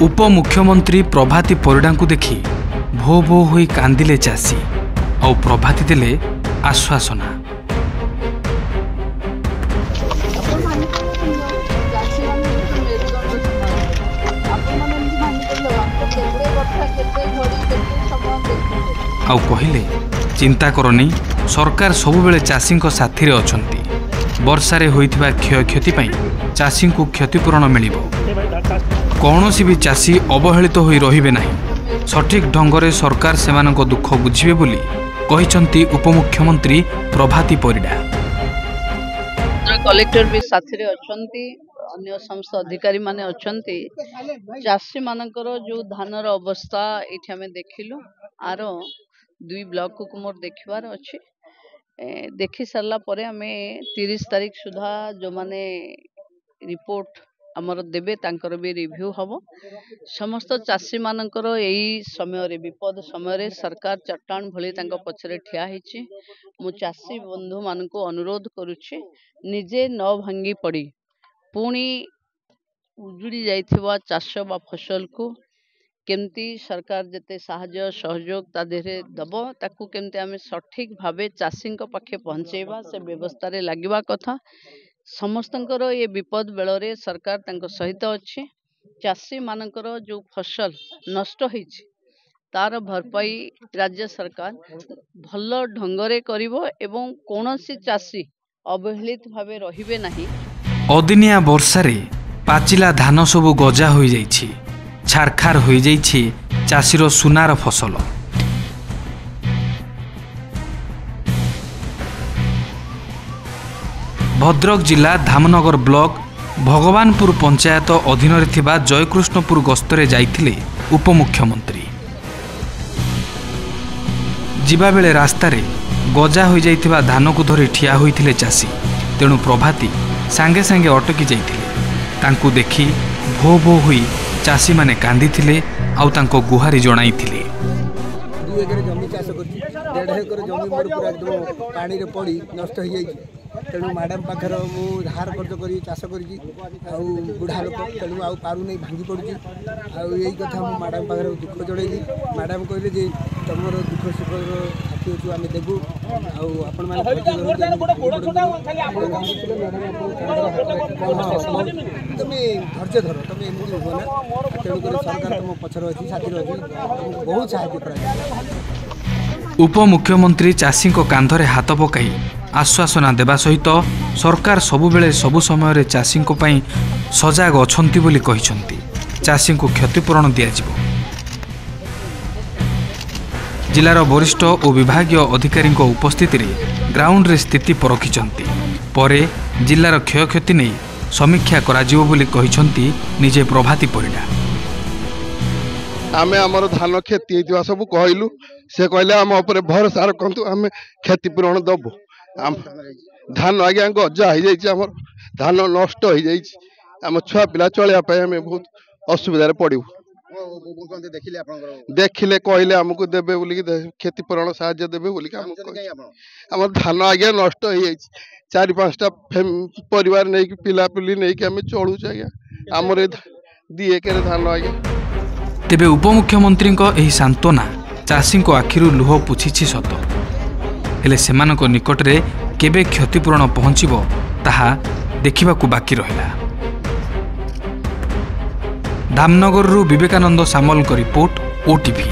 उपमुख्यमंत्री प्रभाती परिडा को देखि भो भो होई कांदिले चाषी और प्रभाती देले आश्वासना। आउ कहिले चिंता करनी, सरकार सबुबेले चाषी साथी रे अछंती। वर्षारे होइथिबा क्षयक्षति पई चाषी को क्षतिपूरण मिलिबो। कौनसी भी चाषी अवहेलित होई रहिबे नाही। सठिक ढंगरे सरकार सेमानक दुख बुझिबे बोली कहिसंती उपमुख्यमंत्री प्रभाती परिडा। कलेक्टर भी साथी रे अछंती, अन्य समस्त अधिकारी माने अछंती। चाषी मानकर जो धानर अवस्था एठी हमें देखिलु। आरो 2 ब्लॉक को मोर देखिबार अछि। देखि सारला परे हमें 30 तारीख सुधा जो माने रिपोर्ट आमर देबे तांकर भी रिव्यू हबो। समस्त चाषी मानकर एई समय रे विपद समय रे सरकार चट्टान भली तांको पछरे ठिया हिची। मु चाषी बंधु मानको अनुरोध करूछि, निजे न भांगी पड़ी पुणी उजुड़ी जाइथिबा चाष बा फसल को केमती सरकार जते साहाय्य सहयोग ता देहरे दबो, ताकू केमती आमे सठिक भावे चाषी पाखे पहुंचेबा से व्यवस्था रे लागिबा कथा। समस्तंकर ये विपद बेलरे सरकार तांको सहित अछि। चाषी मानकर जो फसल नष्ट होइछि तार भरपाई राज्य सरकार भल ढंगरे करिवो एवं कोनोसी चाषी अवहेलित भावे रहिबे नाही। अदिनिया वर्षारे पाचिला धान सबु गजा होई जाइछि, छारखार होई जाइछि चाषीर सुनार फसल। भद्रक जिला धामनगर ब्लॉक भगवानपुर पंचायत अधीन रे थिबा जयकृष्णपुर गस्तरे जाइथिले उपमुख्यमंत्री। जिबा बेले रास्तारे गजा होई जाइथिबा धान को धरि ठिया होइथिले चाषी। तेणु प्रभाती सांगे सांगे अटकी जाइथिले। तांकू देखि भो भो होई चाषी माने कांदिथिले आउ तांको गुहारी जणाइथिले। 2 एकर जमी चाष करछि, 1.5 एकर जमी मोर पूरा एकदम पानी रे पड़ी नष्ट हो जाइछि। तेणु मैडम पाखर मु धार कर्ज करी चाष करी आउ बुढ़ा लोक तेणु आउ पारू नहीं भांगी पड़ुछि। आउ यही कथा मु मैडम पाखर दुख जणैली। मैडम कहले जे तमर दुख सुख साथी छु आमे देबु आउ आपण माने तमे धैर्य धर, तमे एमती हो ना। तेणु कर सरकार तम पछर अछि, साथी अछि, बहुत सहायता करा। उपमुख्यमंत्री चाषी कांधरे हाथ पकाई आश्वासना देवा सहित सरकार सबुबेले सबु समय रे चाषी पई सजाग अछंती बोली कहिसंती। चाषी को क्षतिपूरण दिया जिवो। जिलार वरिष्ठ और विभागीय अधिकारी उपस्थिति रे ग्राउंड रे स्थिति परखिचंती। परे जिलार क्षयक्षति नहीं समीक्षा करा जिवो बोली कहिसंती निजे प्रभाती परिडा। आमे हमर धान खेती हेतिवा सब कहलु, से कहले हम ऊपर भरोसा रखंतु, आमे क्षतिपूरण दबो। धान आज्ञा गजा हो जाइए, आम धान नष्ट हो जाइए। आम छुआ पिला चलिया आम बहुत असुविधा पड़ू। देखिले कहले आमको देवे बोल क्षतिपूरण साहाय्य देवे बोल आम धान आज्ञा नष्ट हो जाइए। 4-5टा परिवार नहीं पिला पिली नहीं आम चलुच आज्ञा। आमर 2 एकर धान आज्ञा। तेबे उपमुख्यमंत्री एही सांत्वना चाषी आखिरु लुह पुछिछि सत, हेले सेमानक निकटरे केबे क्षतिपूरण पहुंचिबो ताहा देखिबाकू बाकी रहिला। धामनगररू विवेकानंद सामलक रिपोर्ट, ओटीवी।